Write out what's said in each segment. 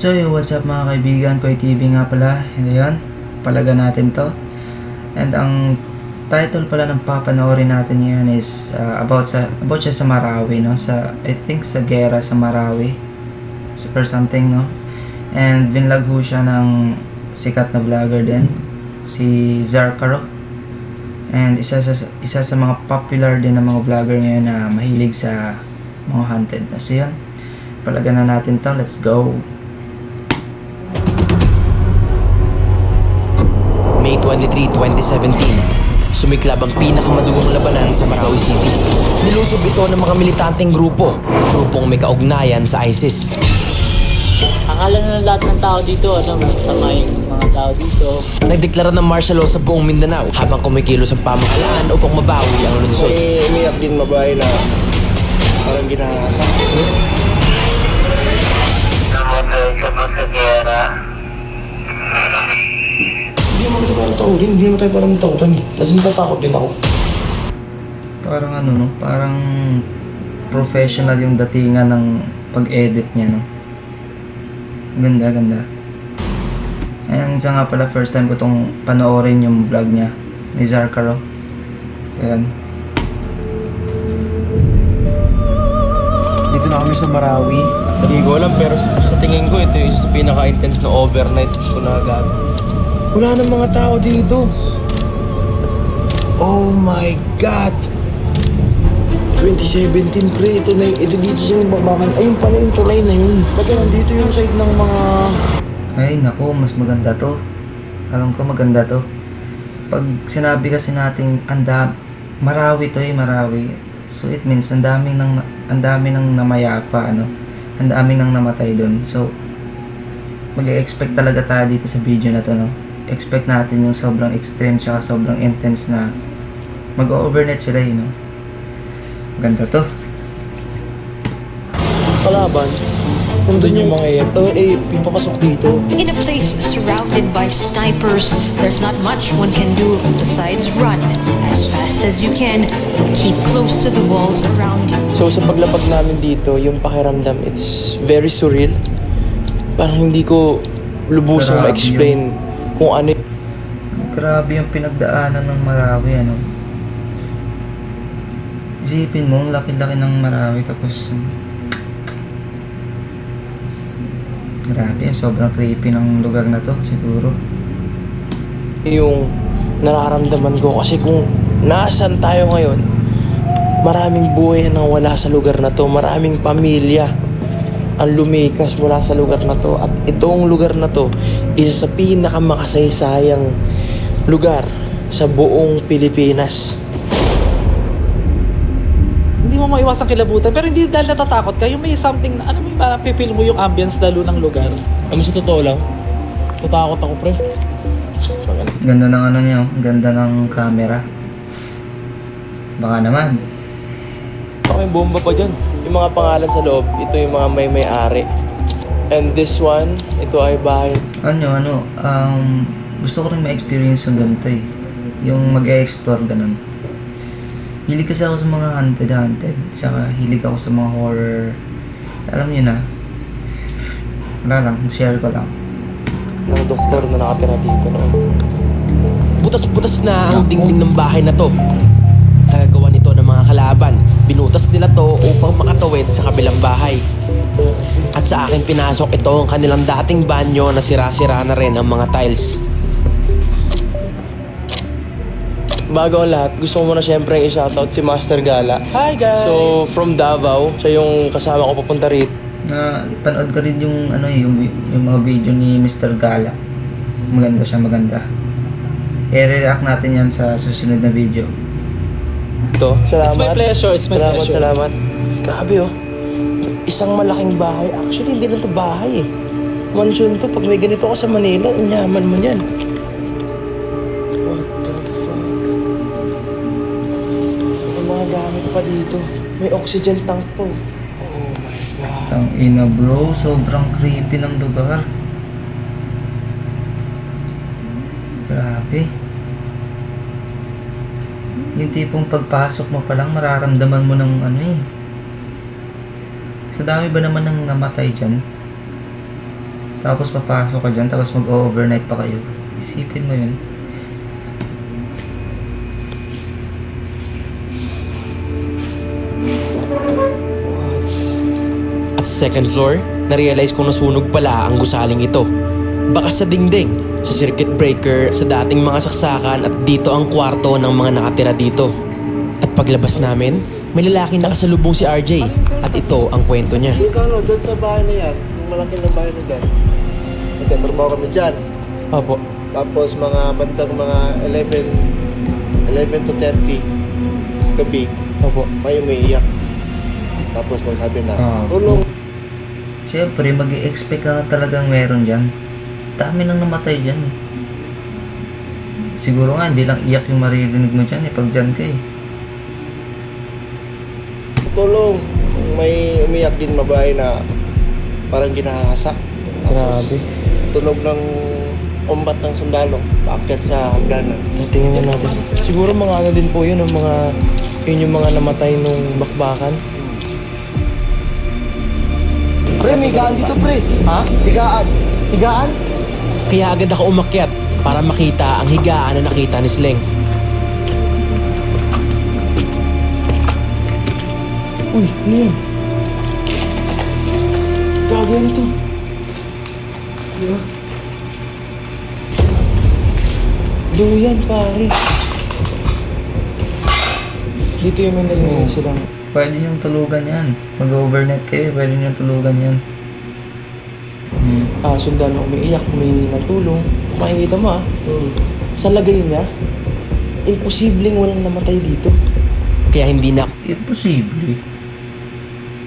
So yo, what's up mga kaibigan, Koy TV nga pala. Ngayon, palaga natin to. And ang title pala ng papanoorin natin ngayon is about siya sa Marawi, no? I think sa gera sa Marawi or something, no? And vinlog ho siya ng sikat na vlogger din, si Zarkaro. And isa sa mga popular din na mga vlogger ngayon na mahilig sa mga haunted. So yun, palaga na natin to. Let's go! May 23, 2017, sumiklab ang pinakamadugong labanan sa Marawi City. Nilusob ito ng mga militanteng grupong may kaugnayan sa ISIS. Akala na lahat ng tao dito, masama yung mga tao dito. Nagdeklara ng martial law sa buong Mindanao habang kumikilos ang pamahalaan upang mabawi ang lungsod. May umiyak din mabahay na parang ginahasa. Namatay ka ba sa gera? Hindi naman ito parang takutin, hindi naman tayo parang takutan eh. Kasi natatakot din ako. Parang ano, no? Parang professional yung datingan ng pag-edit niya, no? Ganda. And isa nga pala, first time ko tong panoorin yung vlog niya ni Zarkaro. Ayan. Dito na kami sa Marawi. Hindi ko alam pero sa tingin ko ito yung isa sa pinaka-intense na overnight ko na gamit. Wala nang mga tao dito. Oh my God! 2017 pre, ito dito sa yung bakbakan. Ayun pala yung tulay na yun. Baga nandito yung side ng mga... Ay, naku, mas maganda to. Alam ko maganda to. Pag sinabi kasi nating Marawi to Marawi. So it means ang dami nang namayapa, ano. Ang dami nang namatay doon. So mag-expect talaga tayo dito sa video na to, no. Expect natin yung sobrang extreme tsaka sobrang intense na mag-overnight sila, no. Ganda to. Kalaban. Nandun yung mga AFP papasok dito. In a place surrounded by snipers, there's not much one can do besides run as fast as you can. Keep close to the walls around you. So sa paglapag namin dito, yung pakiramdam, it's very surreal. Parang hindi ko lubusang Grabe ma-explain kung ano Grabe yung pinagdaanan ng Marawi, ano. Isipin mo, ang laki-laki ng Marawi tapos grabe, sobrang creepy ng lugar na to siguro. yung nararamdaman ko. Kasi kung nasaan tayo ngayon, maraming buhay na wala sa lugar na to. Maraming pamilya ang lumikas mula sa lugar na to. At itong lugar na to, isa sa pinakamakasaysayang lugar sa buong Pilipinas. Hindi mo maiwasang kilabutan, pero hindi dahil natatakot ka, yung may something na, alam mo yung parang feel mo yung ambience lalo ng lugar. Ano sa totoo lang, tatakot ako pre. Ganda ng ano niya, oh. Ganda ng camera. Baka naman. Baka may bomba pa dyan. Yung mga pangalan sa loob, ito yung mga may-ari. And this one, ito ay bahay. Gusto ko rin ma-experience yung ganito eh. Yung mag-e-explore ganun. Hilig kasi ako sa mga haunted. Tsaka hilig ako sa mga horror. Alam niyo na. Wala lang, share ko lang. Ng doktor na nakatira dito noon. Butas-butas na ang dingding ng bahay na to. Kagagawa nito ng mga kalaban. Binutas nila to upang makatawid sa kabilang bahay. At sa akin pinasok ito ang kanilang dating banyo na sira-sira na rin ang mga tiles. Bago ang lahat, gusto ko muna syempre i-shoutout si Master Gala. Hi guys! So, from Davao, siya yung kasama ko papunta rito. Na panood ko rin yung yung mga video ni Mr. Gala. Maganda siya, maganda. I-react natin yan sa susunod na video. Salamat. It's my pleasure, it's my pleasure. Salamat. Grabe oh. Isang malaking bahay. Actually, hindi na to bahay eh. Mansion to. Pag may ganito ka sa Manila, inyaman mo yan. What the fuck? May mga gamit pa dito. May oxygen tank po. Oh my God. Ang ina bro, sobrang creepy ng lugar. Grabe. Yung tipong pagpasok mo pa lang, mararamdaman mo ng ano eh. Sa dami ba naman ng namatay dyan? Tapos papasok ka dyan, tapos mag-overnight pa kayo. Isipin mo yun. At sa second floor, na-realize kong nasunog pala ang gusaling ito. Baka sa dingding, sa circuit breaker, sa dating mga saksakan at dito ang kwarto ng mga nakatira dito. At paglabas namin, may lalaki nakasalubong si RJ at ito ang kwento niya. Kano, doon sa bahay na yan, yung malaki na bahay na dyan. Nagtatrabaho kami dyan. Opo. Tapos mga bandang mga 11 to 30 gabi, Opo. may umiiyak. Tapos magsabi na, Ah. tulong. Siyempre, mag-i-expect ka talagang meron dyan. Dami nang namatay dyan eh. Siguro nga, hindi lang iyak yung maririnig mo dyan eh, pag dyan ka eh. Tulong. May umiyak din babae na parang ginahasak. Grabe. Tunog ng umbat ng sundalo, paakyat sa hagdanan. Tingnan natin. Siguro mga ano din po yun, yun yung mga namatay nung bakbakan. Pre, may gaan dito, pre. Ha? Higaan. Higaan? Kaya agad ako umakyat para makita ang higaan na nakita ni Sleng. Uy, ano yan? Gago yan ito. Yeah. Duyan, pare. Dito yung may narinig silang. Pwede niyong tulugan yan. Mag-overnight kayo, pwede niyong tulugan yan. Sundalo umiiyak, humingi ng tulong. Makikita mo sa lagay niya, imposibleng walang namatay dito. Kaya hindi na Imposible.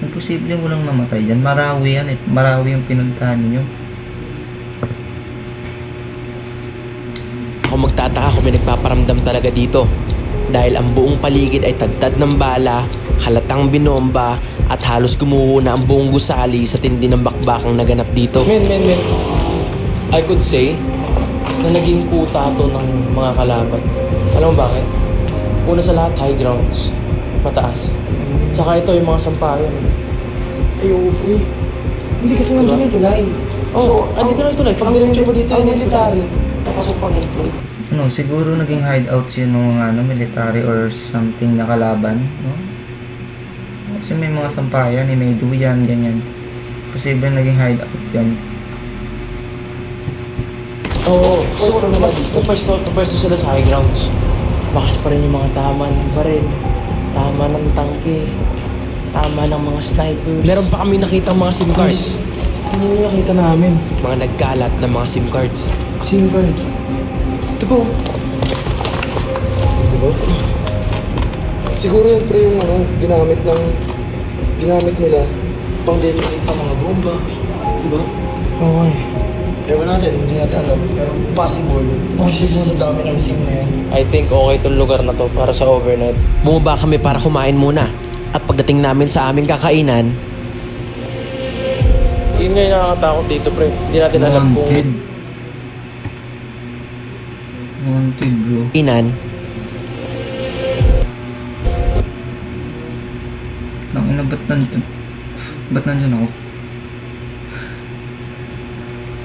Imposible walang namatay yan. Marawi yan eh. Marawi yung pinuntahan ninyo. ako magtataka kung may nagpaparamdam talaga dito. Dahil ang buong paligid ay tadtad ng bala, halatang binomba, at halos gumuho na ang buong gusali sa tindi ng bakbakang naganap dito. Men. I could say na naging kuta to ng mga kalaban. Alam mo bakit? Una sa lahat, high grounds. Mataas. Tsaka ito yung mga sampayan. Ay, oo, pre. Hindi kasi nandun yung tulay. Oh, andito na yung tulay. Pag diretso mo dito yung military, papasok pa ng tulay. Ano, siguro naging hideouts yun ng mga military or something na kalaban, no? Kasi may mga sampayan, may duyan, ganyan. Posible naging hideout yan. Oo, mas pwesto sila sa high grounds. Bakas pa rin yung mga tama ng baril, tama ng tangke, tama ng mga snipers. Meron pa kami nakitang mga SIM cards. Ano yung nakita namin? Mga nagkalat na mga SIM cards. SIM card. Ito po. Diba? Siguro yan, pre, yung ginamit nila pang detonate pa mga bomba. Diba? Oo eh. Ewan natin, hindi natin alam. Pero possible. Sa dami ng SIM na yan. I think okay itong lugar na to para sa overnight. Bumaba kami para kumain muna. At pagdating namin sa aming kakainan, Yun nga yung nakakatakot dito, pre. Hindi natin alam kung... Wanted, bro. inan, Tangina, ba't nandyan ako?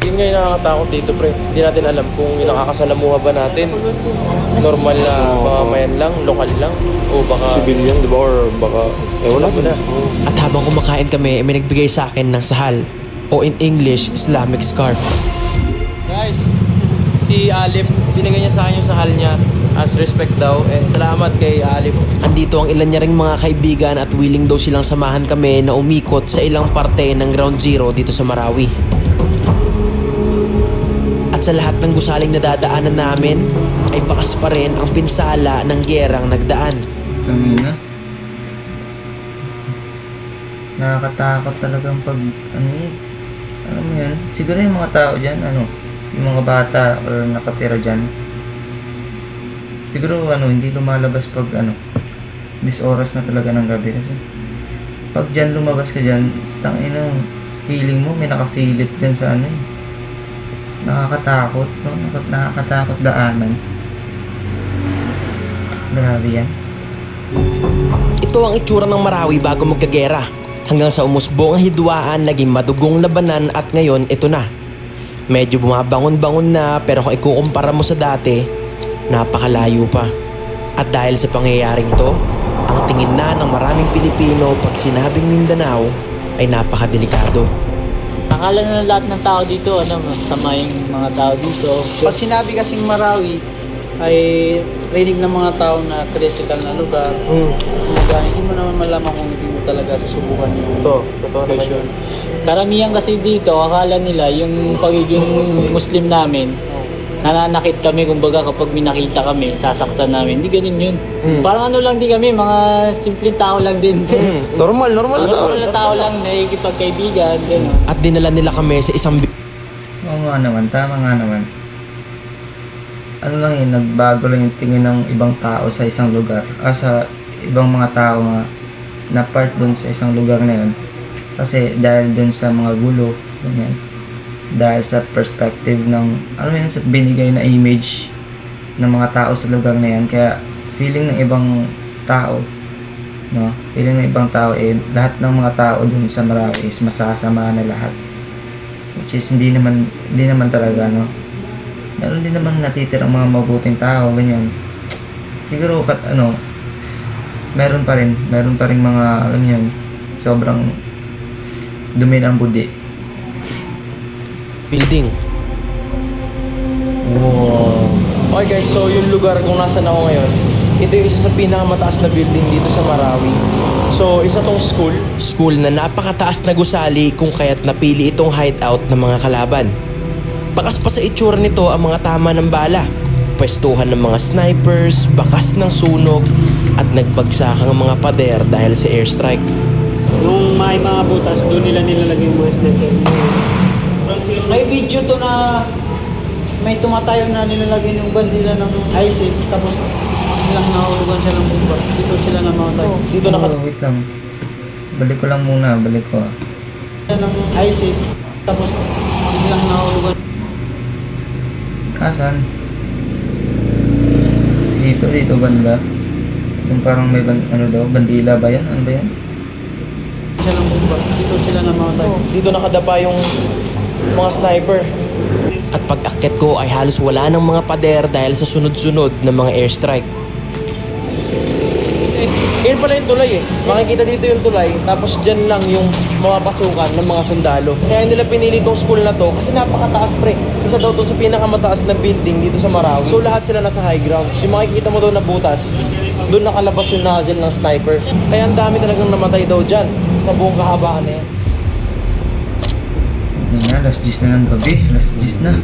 Yun nga yung nakakatakot dito, pre. Hindi natin alam kung yung nakakasalamuha ba natin. Normal na mamamayan lang, lokal lang, o baka... Civilian, di ba? Or baka... Wala ko na. at habang kumakain kami, may nagbigay sa akin ng sahal. O in English, Islamic scarf. Guys, si Alip, binigay niya sa akin yung sahal niya as respect daw. And salamat kay Alip. Andito ang ilan niya ring mga kaibigan at willing daw silang samahan kami na umikot sa ilang parte ng Ground Zero dito sa Marawi. At sa lahat ng gusaling na dadaanan namin, ay bakas pa rin ang pinsala ng gerang nagdaan. Tangina. Nakakatakot talagang pag, alam mo yun, siguro yung mga tao dyan, yung mga bata or nakatira dyan, siguro, hindi lumalabas pag, this oras na talaga ng gabi kasi, pag dyan lumabas ka dyan, tangina, feeling mo may nakasilip dyan sa nakakatakot, no? Nakakatakot daanan. Grabe yan. Ito ang itsura ng Marawi bago magkagera. Hanggang sa umusbong ang hidwaan, naging madugong labanan at ngayon ito na. Medyo bumabangon-bangon na pero kung ikukumpara mo sa dati, napakalayo pa. At dahil sa pangyayaring to, ang tingin na ng maraming Pilipino pag sinabing Mindanao ay napakadelikado. Akala na lahat ng tao dito, masama yung mga tao dito. Pag sinabi kasing Marawi, ay rinig ng mga tao na critical na lugar. Kumbaga, hindi mo naman malaman kung hindi mo talaga susubukan yung location. Karamihan kasi dito, akala nila yung pagiging Muslim namin, nananakit kami, kumbaga kapag may nakita kami, sasaktan namin. Hindi ganun yun. Parang ano lang din kami, mga simpleng tao lang din. Normal na tao. Normal na tao lang, nakikipagkaibigan, gano'n. At dinala nila kami sa isang Oo nga naman, tama nga naman. Ano lang yun, nagbago lang yung tingin ng ibang tao sa isang lugar. Sa ibang mga tao na part dun sa isang lugar na yun. Kasi dahil dun sa mga gulo, ganyan. Dahil sa perspective ng, alam mo yun, sa binigay na image ng mga tao sa lugar na yan. Kaya feeling ng ibang tao, no? Feeling ng ibang tao, lahat ng mga tao dun sa Marawi is masasama na lahat. Which is hindi naman talaga, no? Meron din naman natitirang mga mabuting tao, ganyan. Siguro meron pa rin mga alam yan, sobrang dumi ng budi. building. Wow. Okay guys, so yung lugar kung nasan ako ngayon, ito yung isa sa pinakamataas na building dito sa Marawi. So, isa tong school. School na napakataas na gusali kung kaya't napili itong hideout ng mga kalaban. Bakas pa sa itsura nito ang mga tama ng bala, pwestuhan ng mga snipers, bakas ng sunog, at nagbagsakang mga pader dahil sa airstrike. Nung may mga butas, doon nila nilalagay yung mga sniper. May video to na may tumatayo na nilalagay yung bandila ng ISIS, tapos nilang nahulugan siya ng bomba. Dito sila namatay. Dito Wait lang. Balik ko lang muna, balik ko. ng ISIS, tapos nilang nahulugan. Asan? Dito banda. Yung parang may bandila ba yan? Ano ba yan? Siya ng bomba. Dito sila namatay. Dito nakadapa yung mga sniper. At pag-akyat ko ay halos wala ng mga pader dahil sa sunod-sunod ng mga airstrike. Yan pala yung tulay eh. Makikita dito yung tulay, tapos dyan lang yung mga pasukan ng mga sundalo. Kaya nila pinili tong school na to kasi napakataas pre. Isa daw to sa pinakamataas na building dito sa Marawi. So lahat sila nasa high ground. Yung makikita mo doon na butas, doon nakalabas yung nozzle ng sniper. Kaya ang dami talagang namatay daw dyan sa buong kahabaan na yan. Yun na, last 10 na ng gabi. Last 10 na.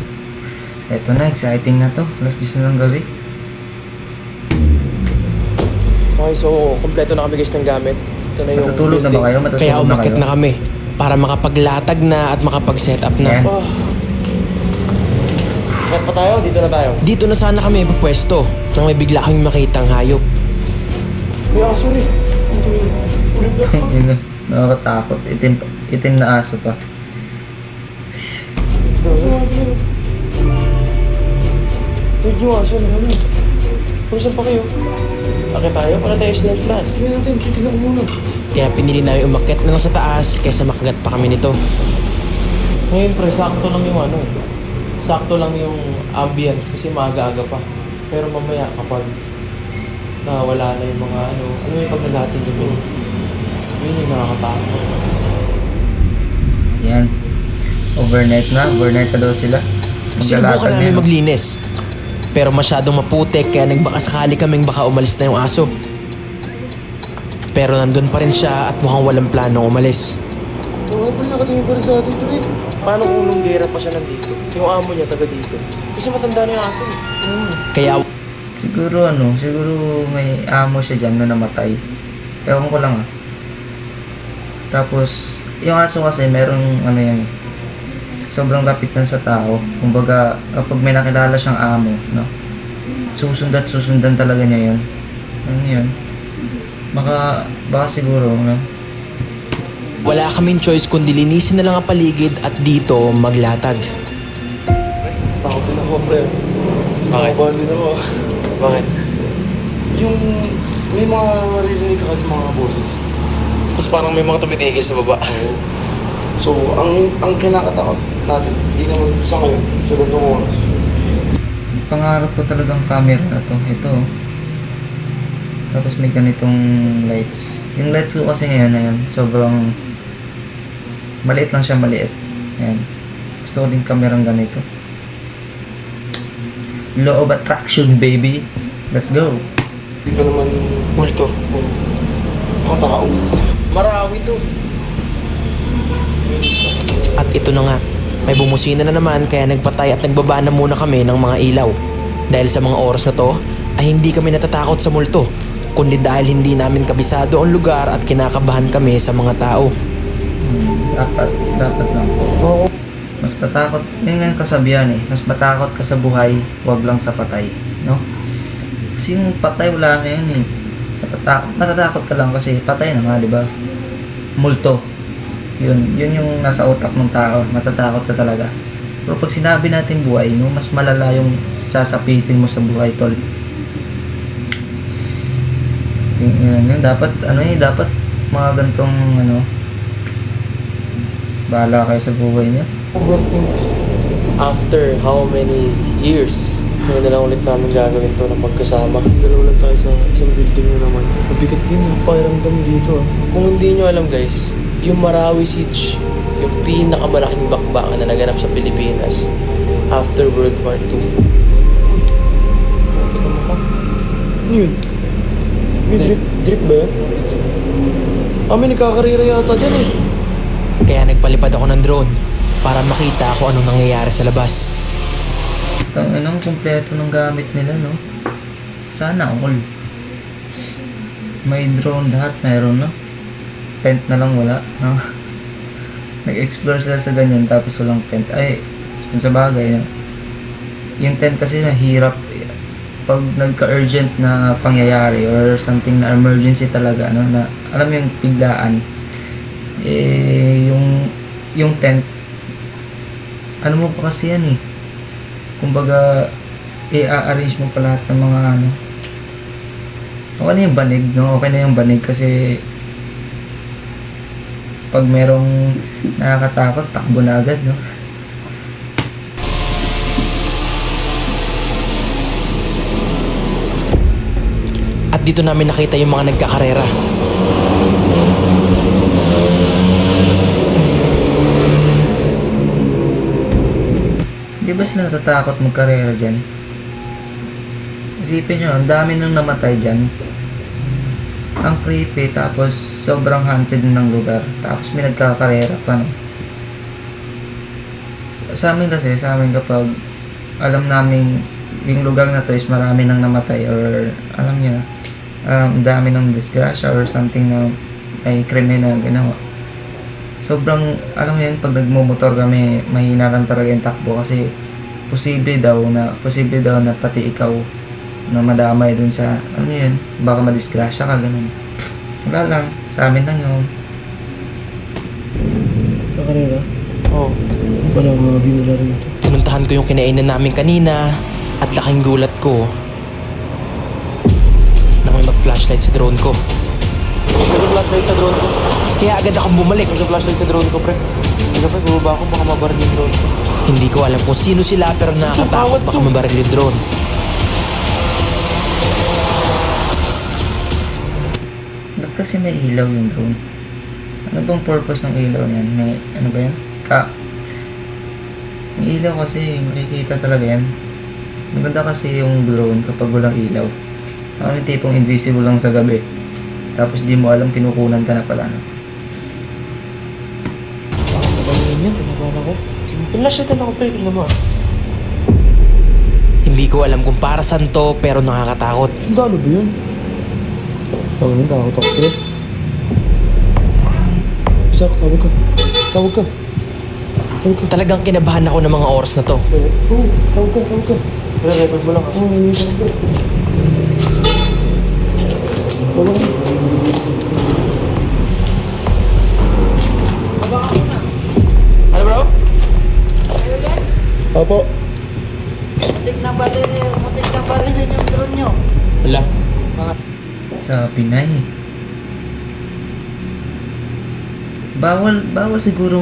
Eto na, exciting na to. Last 10 na ng gabi. Okay, so kompleto na kami guys ng gamit. Ito na yung Matutulog na ba kayo? Matutulog Kaya na umakyat kayo? na kami para makapaglatag na at makapag-set up na. Yan. Kat pa tayo? Dito na tayo. Dito na sana kami pupwesto nang may bigla kaming makitang hayop. May aso rin. Yun na, nakakatakot. Itim na aso pa. Huwag yung aso na kami. Kung saan pa kayo? Akit tayo para tayo snails last. Sige natin, titignan ko muna. Kaya pinili namin umakyat na lang sa taas kaysa makagat pa kami nito. Ngayon pre, sakto lang yung ano eh. Sakto lang yung ambience kasi maaga-aga pa. Pero mamaya kapag nawala na yung mga ano mo yung pag naghating gabi. Yun yung nakakatakot. Yan. Overnight na daw sila. Sinubukan Maglalatag namin na, no? maglinis. Pero masyadong maputik kaya nagbakasakali kaming baka umalis na yung aso. Pero nandun pa rin siya at mukhang walang planong umalis. Oo, pa nakatingin pa rin sa atin, pre. Paano kung lunggera pa siya nandito? Yung amo niya taga dito. Kasi matanda na yung aso eh. Kaya Siguro may amo siya dyan na namatay. Ewan ko lang Tapos, yung aso kasi merong yan sobrang lapit lang sa tao. Kumbaga, kapag may nakilala siyang amo, no? Susundan talaga niya yun. Ano yun? Baka siguro, no? wala kaming choice kundi linisin na lang ang paligid at dito maglatag. Takot din ako, pre. Bakit? Nakabahan din ako. Bakit? Yung may mga maririnig ka kasi mga boses. Tapos parang may mga tumitigil sa baba. So, ang kinakatakot natin, hindi naman sa ngayon, sa ganitong oras. Pangarap ko talagang camera na to. Ito. Tapos may ganitong lights. Yung lights ko kasi ngayon na yan, sobrang maliit lang siya, maliit. Ayan. Gusto ko din kamerang ganito. Law of attraction, baby. Let's go. Hindi pa naman multo. Mga tao. Marawi to. At ito na nga, may bumusina na naman kaya nagpatay at nagbaba na muna kami ng mga ilaw. Dahil sa mga oras na to, ay hindi kami natatakot sa multo, kundi dahil hindi namin kabisado ang lugar at kinakabahan kami sa mga tao. Dapat lang. Mas matakot, yun nga yung kasabihan eh, mas matakot ka sa buhay, wag lang sa patay, no? Kasi yung patay wala na yun eh. Matatakot ka lang kasi patay na nga, di ba? Multo. Yun yung nasa utak ng tao, matatakot ka talaga. Pero pag sinabi natin buhay, no, mas malala yung sasapitin mo sa buhay, tol. Yun, dapat, dapat mga gantong, bahala kayo sa buhay niya. Overthink. After how many years, ngayon na lang ulit namin gagawin to na magkasama. Dalawa lang tayo sa isang building na naman. Mabigat din yung pakiramdam dito. Kung hindi nyo alam guys, yung Marawi Siege, yung pinakamalaking bakbakan na naganap sa Pilipinas after World War II. Tingnan mo ka. Yun. May drip ba yan? May nagkakarira yata dyan eh. Kaya nagpalipad ako ng drone para makita kung anong nangyayari sa labas. Anong kumpleto ng gamit nila, no? Sana all. May drone lahat, mayroon, no? Tent na lang wala, no? Nag-explore sila sa ganyan tapos walang tent. Ay, sa bagay, no? Yung tent kasi mahirap pag nagka-urgent na pangyayari or something na emergency talaga, no? Na, alam mo yung biglaan. Yung tent, ano mo pa kasi yan eh. Kumbaga, i-arrange mo pa lahat ng mga okay na yung banig, no? Okay na yung banig kasi pag merong nakakatakot, takbo na agad, no? At dito namin nakita yung mga nagkakarera. Di ba sila natatakot magkarera dyan? Isipin nyo, ang dami nang namatay dyan. Ang creepy, tapos sobrang haunted ng lugar. Tapos may nagkakarera pa, no? Sa amin kapag alam namin yung lugar na to is marami nang namatay or alam nyo, ang dami ng disgrasya or something na may krimen na ginawa. Sobrang, alam mo yun, pag nagmumotor kami, mahina lang talaga yung takbo kasi posible daw na pati ikaw na madamay dun sa, ano yun, baka madisgrasya ka, ganun. Wala lang, sa amin lang yun. Kakarera? Oh. Wala mga binila rin ito. Pinuntahan ko yung kinainan namin kanina at laking gulat ko na may mag-flashlight sa drone ko. Nag-flashlight sa drone ko. Kaya agad akong bumalik. Nag-flashlight sa drone ko, pre. Sige, pre, bumaba ako, baka mabaril yung drone ko. Hindi ko alam kung sino sila pero nakakatakot baka mabaril yung drone. Ba't kasi may ilaw yung drone? Ano bang purpose ng ilaw niyan? May, ano ba yan? May ilaw kasi, makikita talaga yan. Maganda kasi yung drone kapag walang ilaw. Ano yung tipong invisible lang sa gabi. Tapos di mo alam, kinukunan ka na pala, no? Pagkain yan, tinabahan ako. Pinlashitan ako, pre, tingnan mo ah. Hindi ko alam kung para saan to pero nakakatakot. Sundalo ba yun? Tawag ako, pre. Jack, tawag ka. Tawag ka. Talagang kinabahan ako ng mga oras na to. Oo, tawag ka. Pre, record mo lang ah. Oo, yun ka. Tawag ka. Ano bro? Opo. Muntik na barilin yung drone nyo. Wala. Sa Pinay. Bawal siguro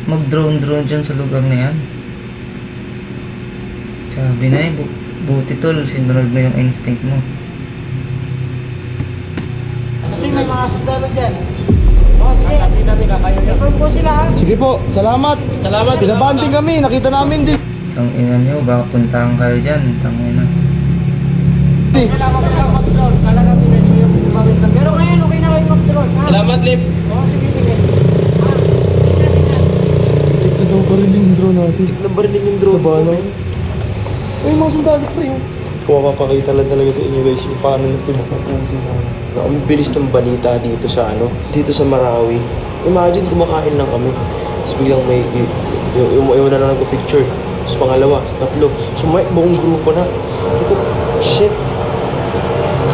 mag-drone dyan sa lugar na yan. Sabi na buti tol, sinunod mo yung instinct mo. Kasi may mga sundalo dyan. Sige. Natin kakayo yan. Inform po sila ha. Sige po, salamat. Salamat. Sinabanding kami, nakita namin din. Tang ina nyo, baka puntahan kayo dyan. Tang ina. Kailangan ko lang mag-drone. Kala natin medyo yung umawit lang. Pero ngayon, okay na kayo mag-drone. ha? Salamat, Lip. Oo, sige, sige. Tignan daw bariling yung drone natin. Nabarinig yung drone. Diba, no? Ay, mga sundalo pre. Kung mapapakita lang talaga sa inyo guys yung paano na tinupupusin namin. Ang bilis ng balita dito sa dito sa Marawi. Imagine kumakain lang kami. Tapos biglang may yung na lang nagpa-picture. Tapos pangalawa, tatlo. So may buong grupo na. Sabi ko, shit.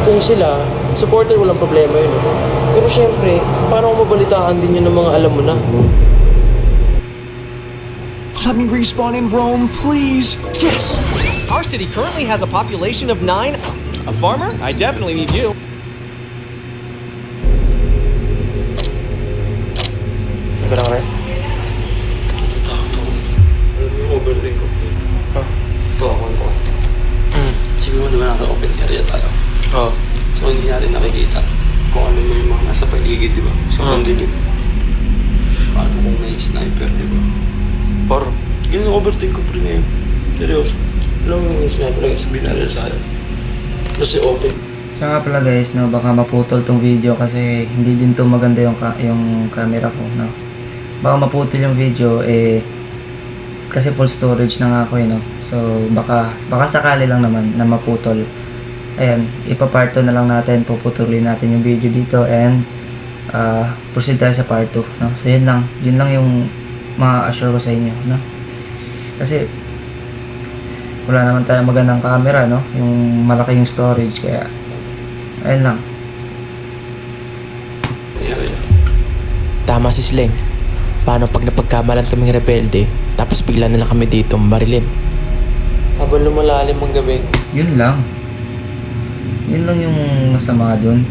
Kung sila, supporter walang problema yun. Pero syempre, paano kung mabalitaan din yun ng mga alam mo na? Let me respawn in Rome, please. Yes! Our city currently has a population of 9. A farmer? I definitely need you. Ito lang rin. Overthink ko. Ito ako. Sabi mo naman nasa open area tayo. Oo. So hindi natin nakikita kung ano mo yung mga nasa paligid, di ba? So dilim. Paano kung may sniper, di ba? Por. Yun yung overthink ko pre ngayon. Seryoso. Alam mo yung sniper lang sabihin natin sa akin. Kasi open. So nga pala guys, no, baka maputol tong video kasi hindi din to maganda yung camera ko, no. Baka maputol yung video kasi full storage na nga ako, no. So baka sakali lang naman na maputol. Ayan, ipapart 2 na lang natin, puputulin natin yung video dito and proceed tayo sa part 2, no. So yun lang yung ma-assure ko sa inyo, no. Kasi wala naman tayong magandang camera, no, yung malaki yung storage, kaya ayun lang. Tama si Sleng. Paano pag napagkamalan kaming rebelde, tapos bigla na lang kami dito marilin? Habang lumalalim ang gabi, Yun lang yung masama dun.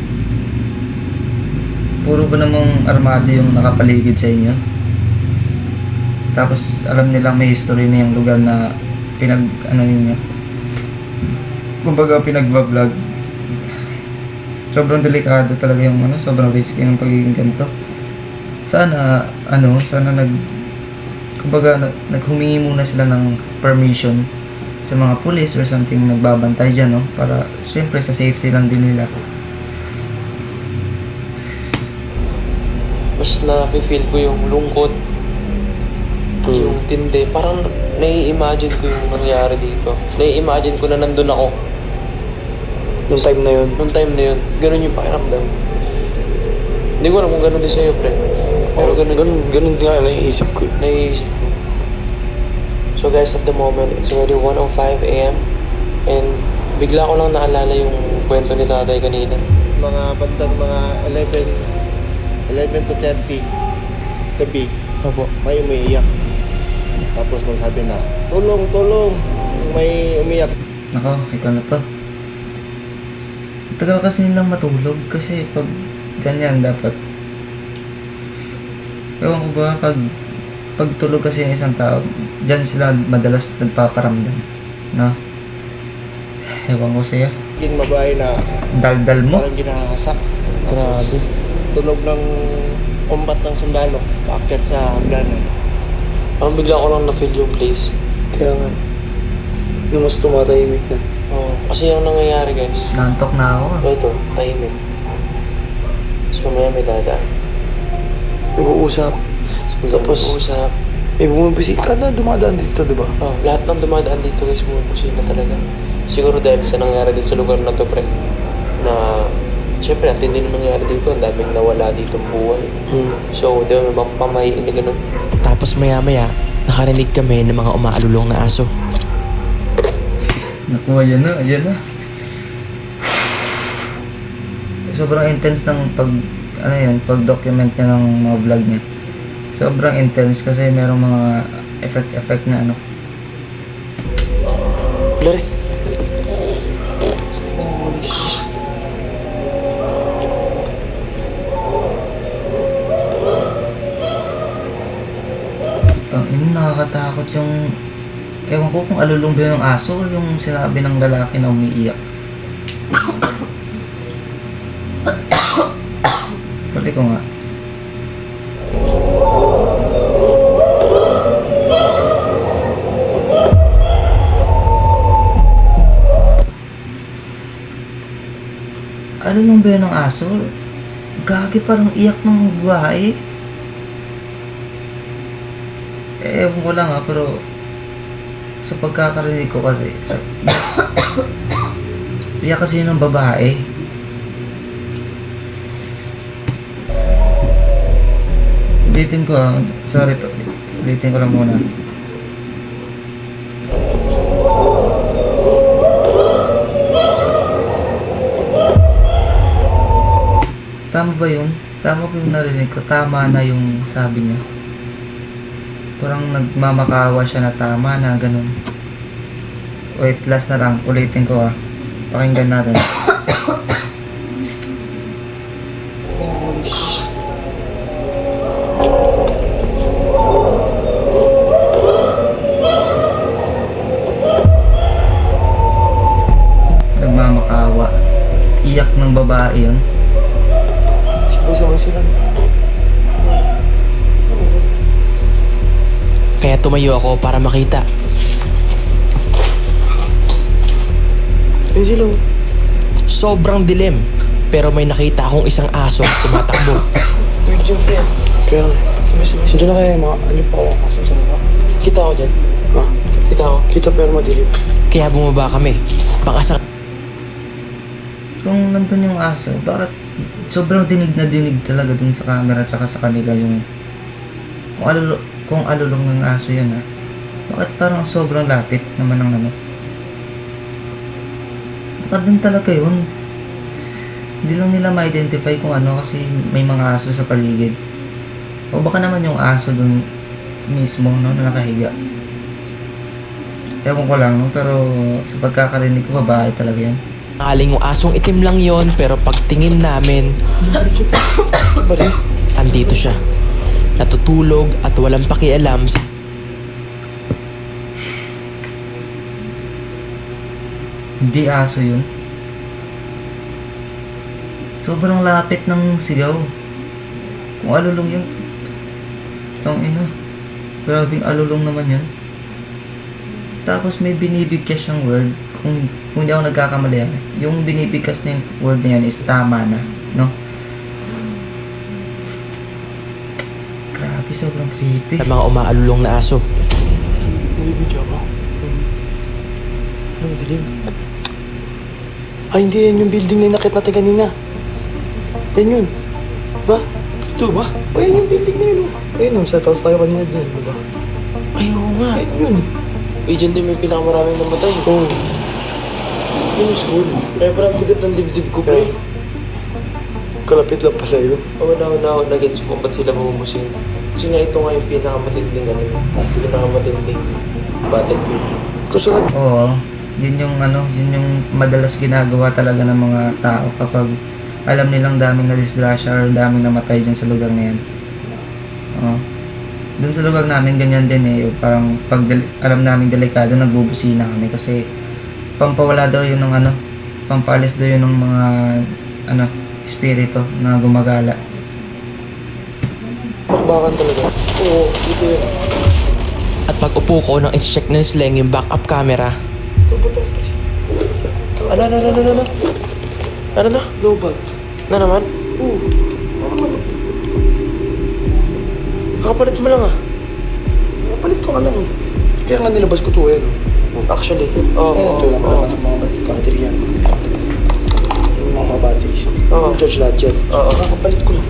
Puro ba namang armado yung nakapaligid sa inyo? Tapos alam nilang may history na yung lugar na ninyo. Kumbaga pinagbablog. Sobrang delikado talaga yung sobrang risky yung pagiging ganito. Sana naghumingi muna sila ng permission sa mga police or something nagbabantay dyan, no? Para siyempre sa safety lang din nila. mas na-feel ko yung lungkot, yung tindi. Parang nai-imagine ko yung nangyari dito. Nai-imagine ko na nandun ako. Nung time na yun. Nung time na yun, ganun yung pakiramdam. Hindi ko alam kung ganun din sa'yo, pre. Pero Ganun nga, naiisip ko. naiisip ko. So guys, at the moment, it's already 1:05 a.m. And bigla ko lang naalala yung kwento ni tatay kanina. Mga bandang mga 11 to 30 gabi, Opo. may umiiyak. Tapos magsabi na, tulong, may umiyak. Nako, ito na to. Tagal kasi nilang matulog kasi pag ganyan dapat. Ewan ko ba, pag tulog kasi yung isang tao, dyan sila madalas nagpaparamdam. No? Ewan ko sa'yo. Yung babae na Daldal mo. parang ginahasak. Grabe. Tunog ng combat ng sundalo, paakyat sa hagdanan. Parang bigla ko lang na-feel yung place. Kaya nga, nung mas tumatahimik na. Oo. Kasi yung nangyayari, guys. Nantok na ako. Ito, tahimik. Tapos mamaya may dadaan. Nag-uusap. Tapos, usap. May bumibisika na dumadaan dito, di ba? Oh, lahat ng dumadaan dito guys, bumubusina talaga. Siguro dahil sa nangyari din sa lugar na to, pre. Na, syempre, ang tindi nung nangyari dito, ang daming nawala dito ang buhay. So, di ba pamahiin na ganun. Tapos maya-maya, nakarinig kami ng mga umaalulong na aso. Naku, ayan na. Sobrang intense ng pag-document niya ng mga vlog niya. Sobrang intense kasi merong mga effect na Lari. Nakakatakot yung... Ewan ko kung alulong ba yung aso o yung sinabi ng lalaki na umiiyak. Balik ko nga. Alulong ba yun ng aso? Gagi, parang iyak ng babae. Ewan ko lang pero sa pagkakarinig ko kasi iyak kasi yun ng babae. Ulitin ko sorry, ulitin ko lang muna. Tama ba yun? Tama ba yung narinig ko? Tama na yung sabi niya. Parang nagmamakawa siya na tama na ganun. Wait, last na lang. Ulitin ko Pakinggan natin. Nagmamakawa. Iyak ng babae yun. Sabay-sabay sila. Kaya tumayo ako para makita. Ayun sila. Sobrang dilim, pero may nakita akong isang aso tumatakbo. Wait, dyan pa yan. Kaya nga. Sabay-sabay. Diyan na kaya yung mga ano pa ako aso sa baba. Kita ako dyan. Ha? Kita ako. Kita pero madilim. Kaya bumaba kami. Baka sa Kung nandun yung aso, bakit sobrang dinig na dinig talaga dun sa camera tsaka sa kanila yung kung alulong ng aso yun bakit parang sobrang lapit naman ng bakit dun talaga yun, hindi lang nila ma-identify kung kasi may mga aso sa paligid o baka naman yung aso dun mismo na nakahiga. Ewan ko lang pero sa pagkakarinig ko babae talaga yan. Aling yung asong itim lang yon, pero pagtingin namin, andito siya. Natutulog at walang pakialam sa... Hindi aso yun. Sobrang lapit ng sigaw. Kung alulong yun, grabing alulong naman yun. Tapos may binibigkas siyang word. Kung hindi ako nagkakamali yung binibigkas na yung word na yan is tama na, no? Grabe, sobrang creepy. Sa mga umaalulong na aso. Bibidyo ako. Ano, dilim? Ay, hindi yan yung building na nakit natin kanina. Yan yun. Diba? Ito ba? O, yan yung building na yun. Ayun, sa taas tayo kanina din, diba? Ay, oo nga. Yan yun. Eh, dyan din may pinakamaraming namatay. Oo. Yung school. Kaya parang bigat ng dibdib ko, pre. Kalapit lang pala yun. Oo, na nag-gets ko ba't sila bumumusing. Kasi nga ito nga yung pinakamatinding pinakamatinding battlefield. Kusurat. Oo, yun yung madalas ginagawa talaga ng mga tao kapag alam nilang daming na-disgrasya or daming namatay dyan sa lugar na yan. Oo. Dun sa lugar namin ganyan din parang pag alam namin delikado nagbubusina kami kasi pampawala daw yun ng pampalis daw yun ng mga espiritu na gumagala. Bakbakan talaga. Oo, dito yun. At pag upo ko nang isi-check na ni Sleng yung backup camera. Ano? Ano na? Lobat. Na naman? Oo. Ano naman? Kakapalit mo lang Palit ko nga lang. Kaya nga nilabas ko to Actually, oo. Ito lang pala ng mga battery yan. Yung mga batteries. Oo. Charge lahat yan. Oo. Kakapalit ko lang.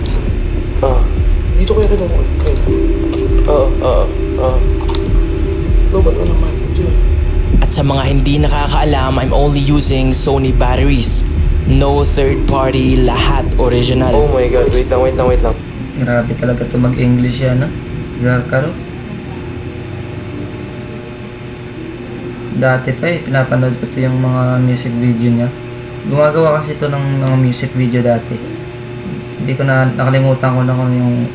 Dito kaya kinuha ko. Oo. Lobat na naman. Diyan. At sa mga hindi nakakaalam, I'm only using Sony batteries. No third party, lahat original. Oh my god, wait lang. Grabe talaga to mag-English yan, Zarkaro. Dati pa pinapanood ko to yung mga music video niya. Gumagawa kasi ito ng mga music video dati. Hindi ko nakalimutan ko na kung yung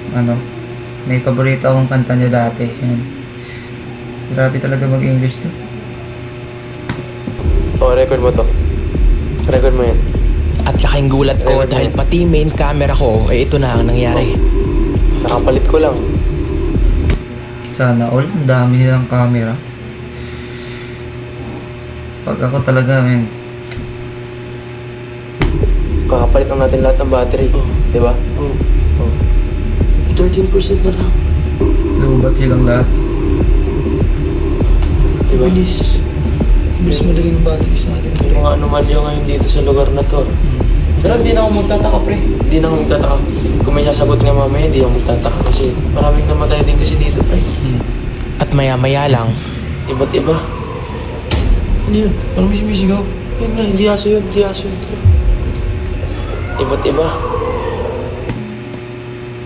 may paborito akong kanta niya dati. Yan. Grabe talaga mag-English to. Oh, record mo to. Record mo yan. At laking gulat ko dahil pati main camera ko ay ito na ang nangyari. Nakapalit ko lang. Sana all, ang dami nilang camera. Pag ako talaga, men. Kakapalit lang natin lahat ng battery. Di ba? 13% na lang. Lubat silang lahat. Di ba? Bilis. Bilis madali yung batteries natin. May mga anomalyo ngayon dito sa lugar na to. Pero hindi na ako magtataka, pre. Hindi na ako magtataka. Kung may sasagot nga mamaya, hindi ako magtataka kasi maraming namatay din kasi dito, pre. At maya-maya lang, Iba't iba. Ano yun? Parang may sumisigaw. Yun nga, hindi aso yun. Hindi aso yun. Iba't iba.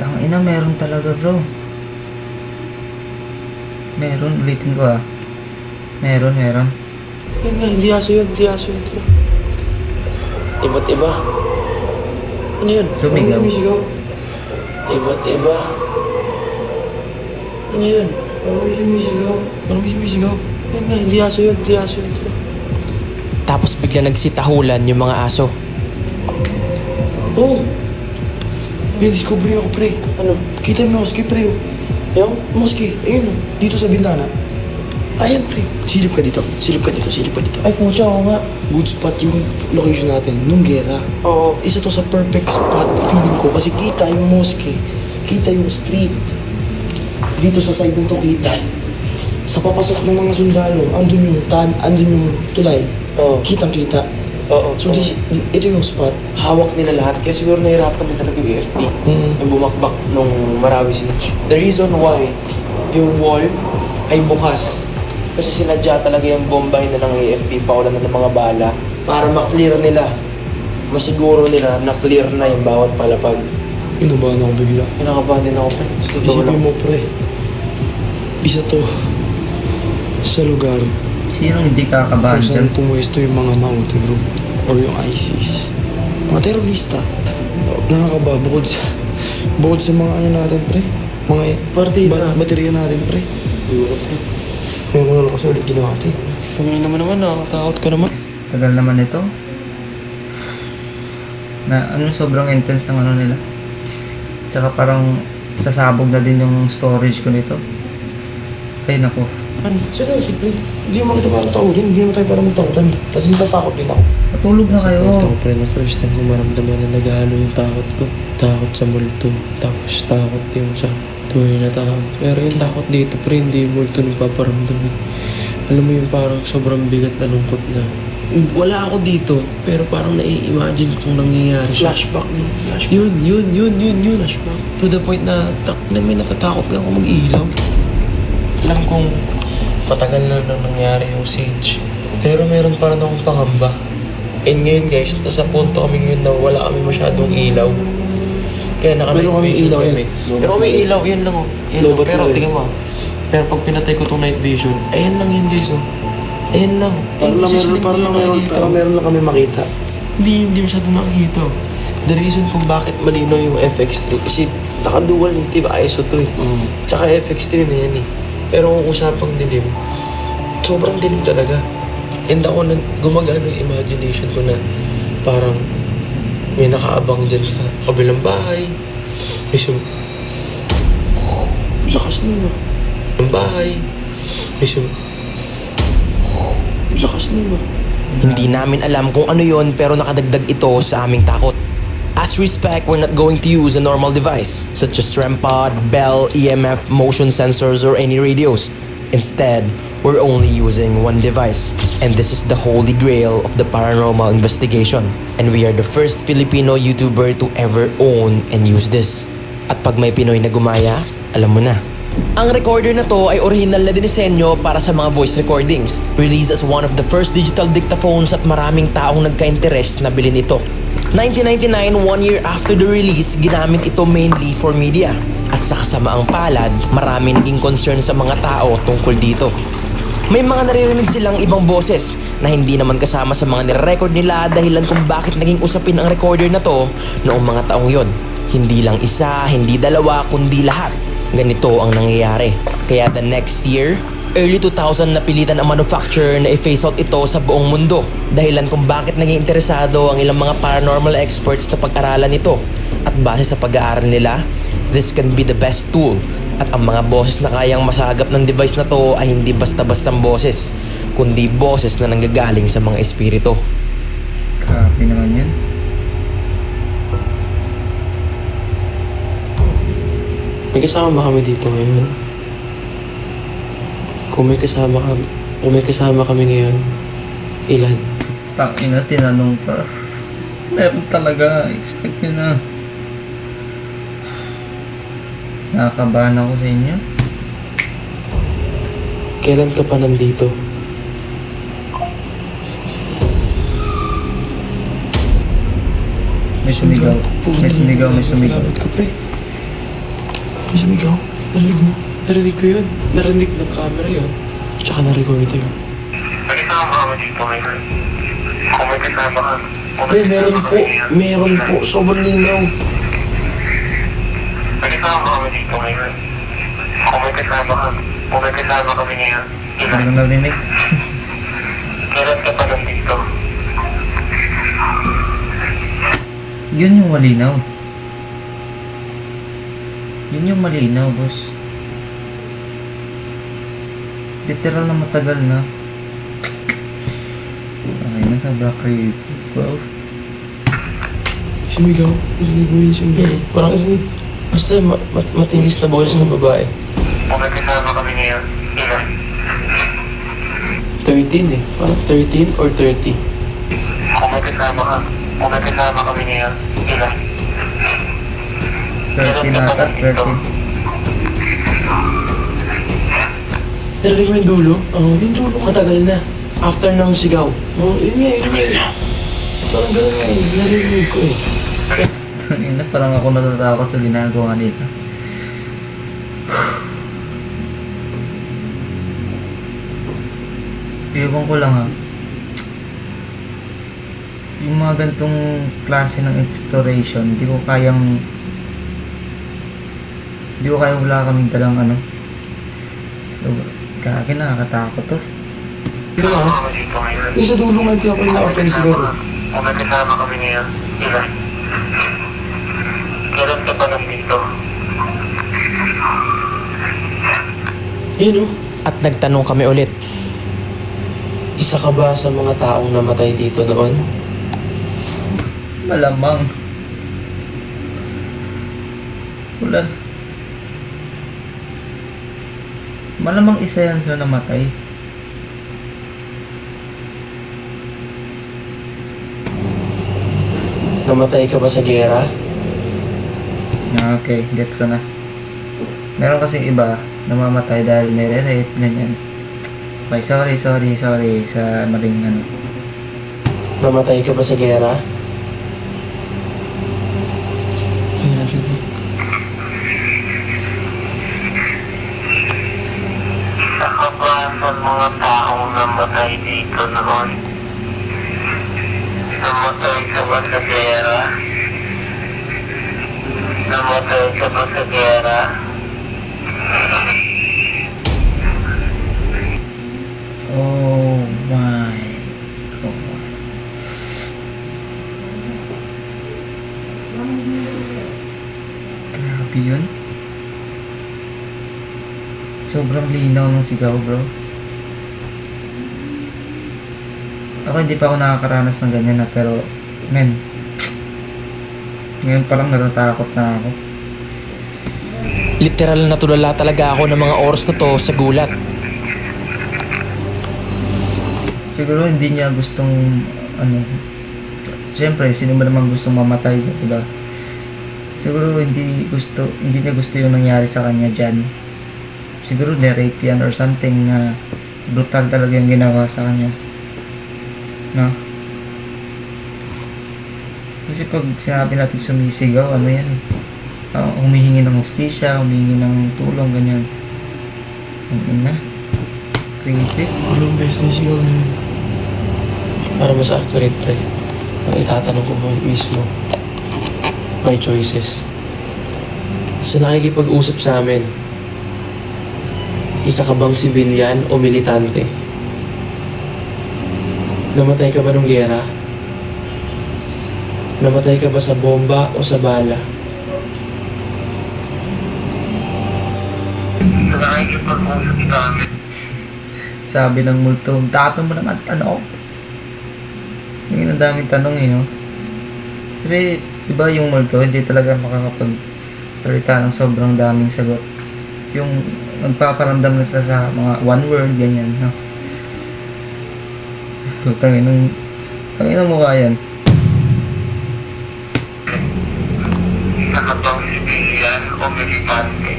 Tangina, meron talaga, bro. Meron, ulitin ko ah. Meron. Yun nga, hindi aso yun. Hindi aso yun. Iba't iba. Ano yun? Sumigaw. Parang may sumisigaw. Iba't iba. Ano yun? Parang may sumisigaw. Parang may sumisigaw. Yun nga, hindi aso yun. Hindi aso yun. tapos bigla nagsitahulan yung mga aso. Oh! May discovery ako, pre. Ano? Kita mo yung mosque, pre. Yung? Mosque, ayun, dito sa bintana. Ayan, pre. Silip ka dito. Silip ka dito. Ay, pucha, ako nga. Good spot yung location natin, nung gera. Oo. Isa to sa perfect spot, feeling ko. Kasi kita yung mosque, kita yung street. Dito sa side nito kita. Sa papasok ng mga sundalo, andun yung tulay. Oo. Kitang-kita. Oo. So, ito yung spot. Hawak nila lahat. Kaya siguro nahirapan din talaga yung AFP. Yung bumakbak nung Marawi Siege. The reason why yung wall ay bukas. Kasi sinadya talaga yung bombay na ng AFP, paulan na ng mga bala. Para maklear nila. Masiguro nila na clear na yung bawat palapag. Inabahan ako bigla. Kinakabahan din ako, pre. Sa totoo lang. Isipin mo, pre. Isa to sa lugar Sino hindi kakabahan kung dyan? saan pumuesto yung mga Mountain Group or yung ISIS. Mga terorista. Nakakaba bukod sa mga ano natin, pre. Mga Partida. baterya natin, pre. Kaya mo na lang kasi ulit ginawa natin. Kami naman nakakatakot ka naman. Tagal naman ito. Na ano, sobrang intense ng ano nila. Tsaka parang sasabog na din yung storage ko nito. Ay nako. Seryoso, pre. Hindi mo makita parang takutin. Hindi mo tayo parang magtakutan. Kasi natatakot din ako. Matulog na kayo. Ito, pre, na first time ko maramdaman na naghahalo yung takot ko. Takot sa multo. Tapos takot yung sa tuwing na tao. Pero yung takot dito, pre, hindi yung multo nagpaparamdam. Alam mo yung parang sobrang bigat na lungkot na. Wala ako dito, pero parang nai-imagine kung nangyayari siya. Flashback, no? Flashback. Yun. Flashback. To the point na may natatakot na ako mag-ilaw. Alam kong matagal na nang nangyari yung siege. Pero meron pa rin akong pangamba. And ngayon guys, nasa punto kami ngayon na wala kami masyadong ilaw. Kaya Pero kami naka-night vision ilaw yan. kami. Pero may ilaw, yan lang oh. Yan lang. Lobat Pero na rin. tingnan mo. Pero pag pinatay ko tong night vision, ayan lang yun guys oh. Ayan lang. Parang meron lang kami makita. Hindi masyadong nakikita. The reason kung bakit malinaw yung FX3 kasi nakadual eh, diba? ISO 2 eh. Tsaka FX3 na yan eh. Pero kung usapang dilim, sobrang dilim talaga. And ako gumagana yung imagination ko na parang may nakaabang dyan sa kabilang bahay. May Lakas nila. bahay. Lakas nila. Hindi namin alam kung ano yon pero nakadagdag ito sa aming takot. As respect, we're not going to use a normal device such as REM pod, bell, EMF, motion sensors, or any radios. Instead, we're only using one device. And this is the holy grail of the paranormal investigation. And we are the first Filipino YouTuber to ever own and use this. At pag may Pinoy na gumaya, alam mo na. Ang recorder na to ay original na dinisenyo para sa mga voice recordings. Released as one of the first digital dictaphones at maraming taong nagka-interes na bilhin ito. 1999, 1 year after the release, ginamit ito mainly for media. At sa kasamaang palad, marami naging concern sa mga tao tungkol dito. May mga naririnig silang ibang boses na hindi naman kasama sa mga nire-record nila dahilan kung bakit naging usapin ang recorder na to noong mga taong yon. Hindi lang isa, hindi dalawa, kundi lahat. Ganito ang nangyayari. Kaya the next year, Early 2000 napilitan ang manufacturer na i-phase out ito sa buong mundo. Dahilan kung bakit naging interesado ang ilang mga paranormal experts na pag-aralan ito. At base sa pag-aaral nila, this can be the best tool. At ang mga boses na kayang masagap ng device na to ay hindi basta-bastang boses, kundi boses na nanggagaling sa mga espiritu. Grabe naman yan. May kasama ba kami dito ngayon? Kung may kasama kami ngayon, ilan? Tangina, tinanong pa. Meron talaga. Expect nyo na. Nakakabahan ako sa inyo. Kailan ka pa nandito? May sumigaw. May sumigaw, may sumigaw. Malapit ka, pre. May sumigaw. Narinig mo? Narinig ko yun. Narinig ng camera yun. Tsaka na-record ito yun. Kasama kami dito ngayon. Kung may kasama ka, Pre, meron po. Meron po. Sobrang linaw. kasama kami dito ngayon. Kung may kasama ka, kung may kasama kami ngayon, Hindi ko narinig. kailan ka pa nandito? Yun yung malinaw. Yun yung malinaw, boss. Literal na matagal na. Okay na, sobra creepy. Wow. Sumigaw. Narinig mo yun sumigaw. Parang basta matinis na boses ng babae. Kung may kasama kami ngayon, ilan? 13 eh. Parang 13 or 30. Kung may kasama ka, kung may kasama kami ngayon, ilan? 30 na ata, 30. Narinig mo yung dulo? Oo, yung dulo. Matagal na. After ng sigaw. Oh, yun nga. Parang ganun nga eh. Narinig ko eh. Ina, parang ako natatakot sa ginagawa nila. Ewan ko lang ha. Yung mga ganitong klase ng exploration, hindi ko kayang wala kaming dalang ano. So, kaya nakakatakot to. Kasama kami dito ngayon. Yung sa dulo nga, hindi ako yung nakapag siguro. Kung may kasama kami ngayon, ilan? Kailan ka pa nandito? Yun o. At nagtanong kami ulit. Isa ka ba sa mga taong namatay dito noon? Malamang. Wala. Malamang isa yan sa namatay. Namatay ka ba sa gera? Okay, gets ko na. Meron kasi iba namamatay dahil nire-rape, ganyan. Okay, sorry sa maling ano. Namatay ka ba sa gera? Ay, narinig. Saka ba sa mga taong namatay dito noon? Namatay ka ba sa gera? Namatay ka ba sa gera? Oh my God. Grabe yun. Sobrang linaw ng sigaw, bro. Ako hindi pa ako nakakaranas ng ganyan na, pero men, ngayon parang natatakot na ako. Literal na tulala talaga ako ng mga oras na to sa gulat. Siguro hindi niya gustong ano, siyempre sino ba naman gustong mamatay, diba? Siguro hindi niya gusto yung nangyari sa kanya dyan. Siguro na-rape yan or something na brutal talaga yung ginawa sa kanya, no? Kasi pag sinabi natin sumisigaw, ano yan eh, humihingi ng hustisya, humihingi ng tulong, ganyan. Ang ina, creepy. Walang best na sigaw na yun. Para mas accurate, pre. Ang itatanong ko mismo. My choices. Sa nakikipag-usap sa amin, Isa ka bang sibilyan o militante? Namatay ka ba nung giyera? Namatay ka ba sa bomba o sa bala? Nakikipag-usap kami. Sabi ng multo, tapon mo naman, ano? Yung ang daming tanong eh, no? Kasi, iba yung multo, hindi talaga makakapagsalita ng sobrang daming sagot. Yung nagpaparamdam na sila sa mga one word, ganyan, no? Tangin mo mukha yan. Nakabang sibilyan o militante.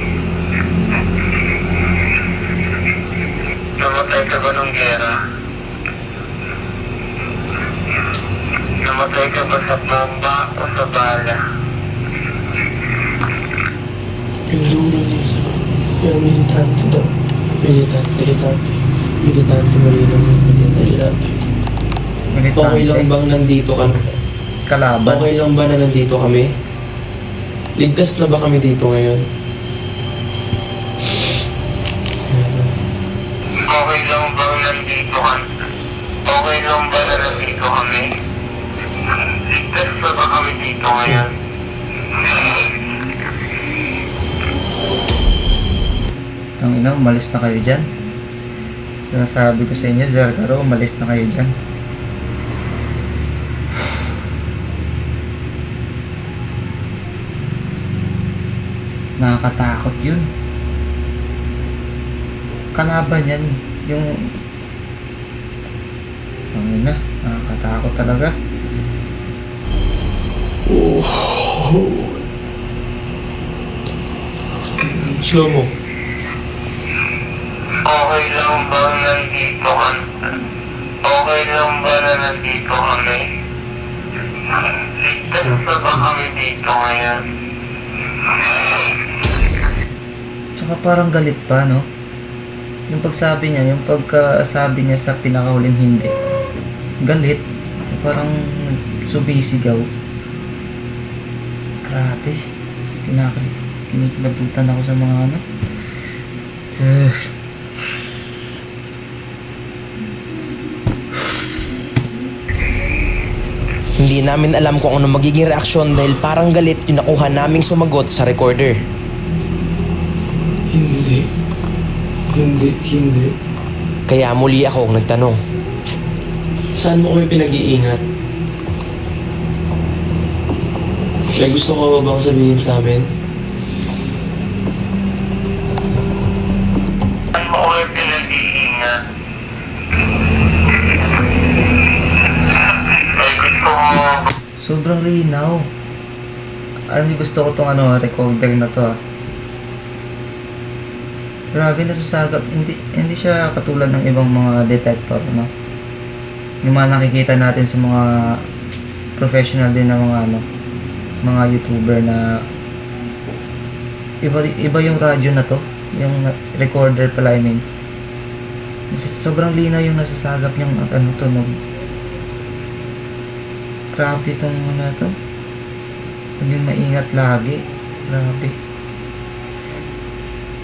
Namatay ka ba nung gera? Namatay ka ba sa bomba o sa bala? Yung dulo niya sa... Pero militante daw. Militante, malinaw mo. Militante. Okay lang bang nandito ka? Kalaban. Okay lang ba na nandito kami? Ligtas na ba kami dito ngayon? Okay lang bang nandito ka? Okay lang ba na nandito kami? Ligtas na ba kami dito ngayon? Tangina, umalis na kayo dyan. Sinasabi ko sa inyo, Zergaro, umalis na kayo dyan. Nakakatakot yun. Kalaban yan eh. Yung... Tangina, nakakatakot talaga. Slow mo. Okay lang ba nandito ka? Okay lang ba na nandito kami? Ligtas na ba kami dito ngayon? Tsaka parang galit pa, no? Yung pagsabi niya, yung pagkasabi niya sa pinakahuling hindi. Galit. Parang sumisigaw. Grabe. Kinikilabutan ako sa mga ano. Hindi namin alam kung ano magiging reaksyon dahil parang galit yung nakuha naming sumagot sa recorder. Hindi. Kaya muli ako nagtanong. Saan mo kami pinag-iingat? May gusto ko bang sabihin sa amin? Saan mo kayo pinag-iingat? May gusto ko... Sobrang linaw. Alam niyo, gusto ko tong recorder na to ah. Grabe, nasasagap. Hindi siya katulad ng ibang mga detector, no? Yung mga nakikita natin sa mga professional din na mga YouTuber na iba yung radyo na to, yung recorder pala, I mean. Sobrang linaw yung nasasagap niyang tunog. Grabe itong to. Maging maingat lagi. Grabe.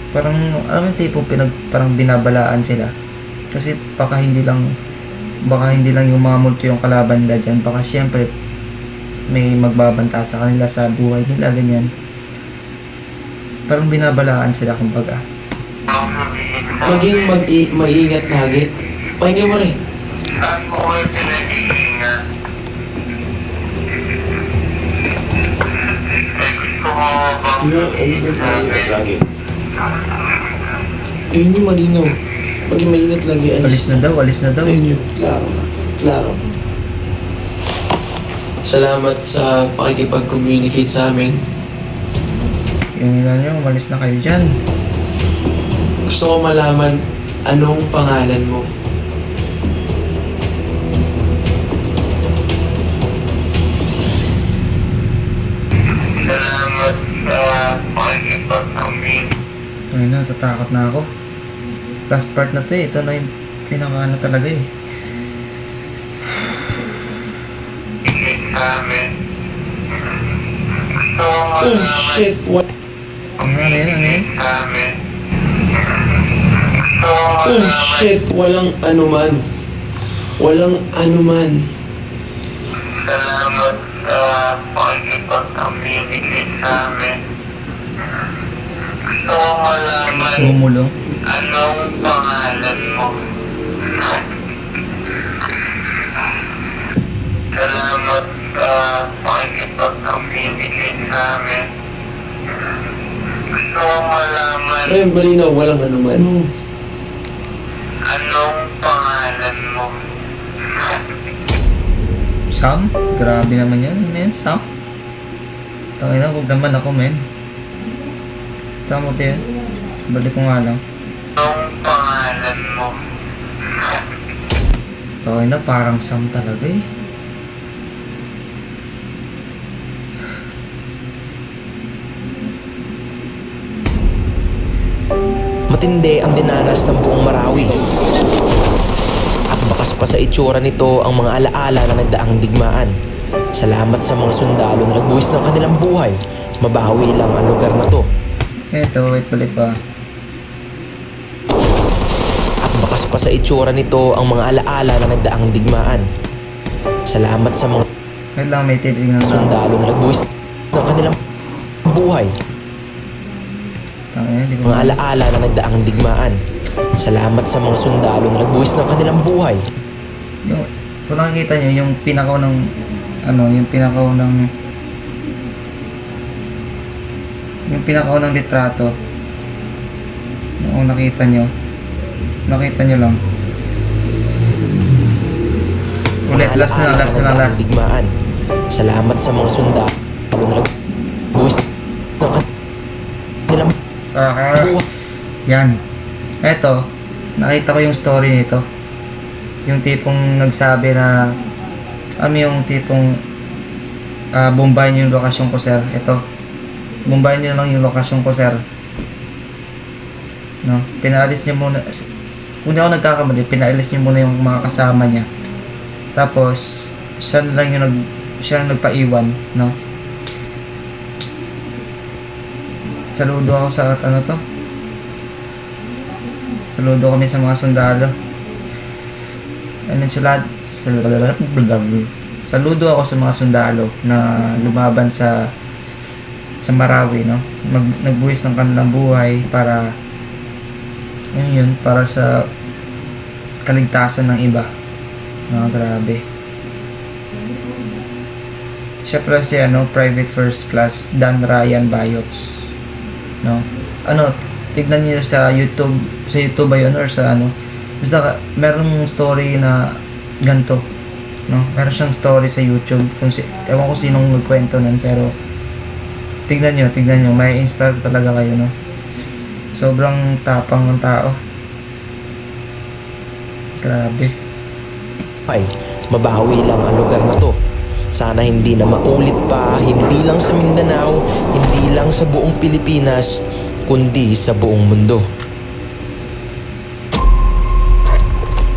Parang, alam mo yung tipo, parang binabalaan sila. Kasi baka hindi lang yung mga multo yung kalaban nila dyan. Baka siyempre, may magbabanta sa kanila sa buhay nila, ganyan. Parang binabalaan sila, kumbaga. Maging mag-iingat lagi. Pakinggan mo rin. Saan mo kayo pinag-iingat? May gusto ko bang... Lagi. Ayun yung malinaw. Maging maingat lagi. Alis na daw. Ayun yun. Klaro. Salamat sa pakikipag-communicate sa amin. Yung ilan nyo, umalis na kayo dyan. Gusto ko malaman anong pangalan mo. Salamat sa pakikipag-communicate. Ayun na, tatakot na ako. Last part na to eh. Ito na yung pinaka talaga eh. Amen. Gusto ko Oh malaman... shit, what? Ano yan? Amen. Oh shit, walang anuman. Walang anuman. Salamat sa pakikipag-communicate sa amin. Gusto ko malaman Bumulong. anong pangalan mo. Salamat sa pakikipag-communicate sa amin. Gusto ko malaman Ay, malinaw, walang anuman. anong pangalan mo. Sam? Grabe naman yan, men. Sam? Tangina, huwag naman ako, men. Tama ba yan? Balik ko nga lang. Anong pangalan mo. Tangina, parang Sam talaga eh. Matindi ang dinanas ng buong Marawi. At bakas pa sa itsura nito ang mga alaala na nagdaang digmaan. Salamat sa mga sundalo na nagbuwis ng kanilang buhay. Mabawi lang ang lugar na to. Eto, wait, balik pa. At bakas pa sa itsura nito ang mga alaala na nagdaang digmaan. Salamat sa mga Wait lang, may titingnan lang. sundalo na nagbuwis ng kanilang buhay. Tangina, di ko Mga alaala na nagdaang digmaan. Salamat sa mga sundalo na nagbuwis ng kanilang buhay. Yung, kung nakikita nyo, yung pinakaw ng, yung pinakaw ng litrato, kung nakita nyo lang. Ulit, Mga last na, alaala last na, nagdaang last. digmaan. Salamat sa mga sundalo na nagbuwis ng kanilang buhay. Yan. Eto, nakita ko yung story nito. Yung tipong nagsabi na, yung tipong, bombayin nyo yung lokasyon ko, sir. Eto, bombayin nyo lang yung lokasyon ko, sir. No? Pinaalis niya muna, kung di ako nagkakamali, pinaalis niya muna yung mga kasama niya. Tapos, siya lang nagpaiwan, no? Saludo ako sa, saludo kami sa mga sundalo. Saludo ako sa mga sundalo na lumaban sa Marawi, no? Nagbuwis ng kanilang buhay para para sa kaligtasan ng iba. No, grabe. Siyempre si Private First Class Dan Ryan Bayots. No? Tignan niyo sa YouTube ba yun or sa basta merong story na ganito, no? Meron siyang story sa YouTube ewan ko sinong nagkwento nun, pero tignan niyo, may inspire talaga kayo, no? Sobrang tapang ng tao. Grabe. Ay, mabawi lang ang lugar na to. Sana hindi na maulit pa, hindi lang sa Mindanao, hindi lang sa buong Pilipinas, kundi sa buong mundo.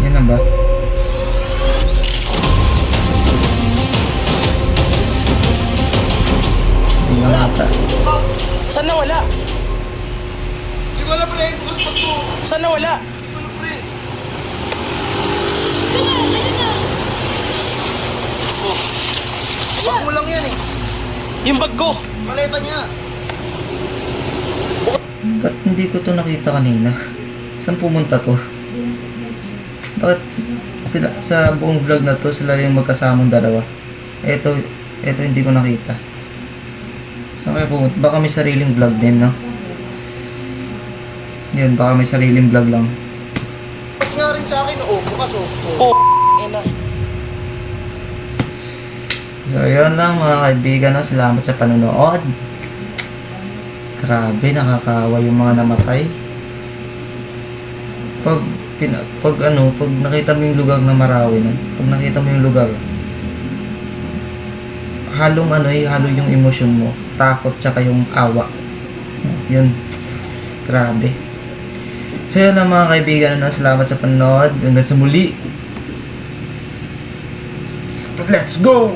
Yan na ba? Hindi lang ata. Saan nawala? Hindi ko alam, pre. Bukas pa to. Saan nawala? Ano, pre? Bag mo lang yan eh. Yung bag ko! Maleta niya. Ba't hindi ko to nakita kanina? Saan pumunta to? Bakit sila, sa buong vlog na to, sila yung magkasamang dalawa? Eto hindi ko nakita. Saan kaya pumunta? Baka may sariling vlog din, no? Yun, baka may sariling vlog lang. Bukas nga rin sa akin. Bukas Ena. So, yun lang mga kaibigan, no? Salamat sa panonood. Grabe, nakakawa yung mga namatay. Pag nakita mo yung lugar ng Marawi, no? Pag nakita mo yung lugar, halong halo yung emosyon mo, takot tsaka yung awa. Yun. Grabe. So yun lang mga kaibigan, no? Salamat sa panonood. Hanggang sa muli. Let's go!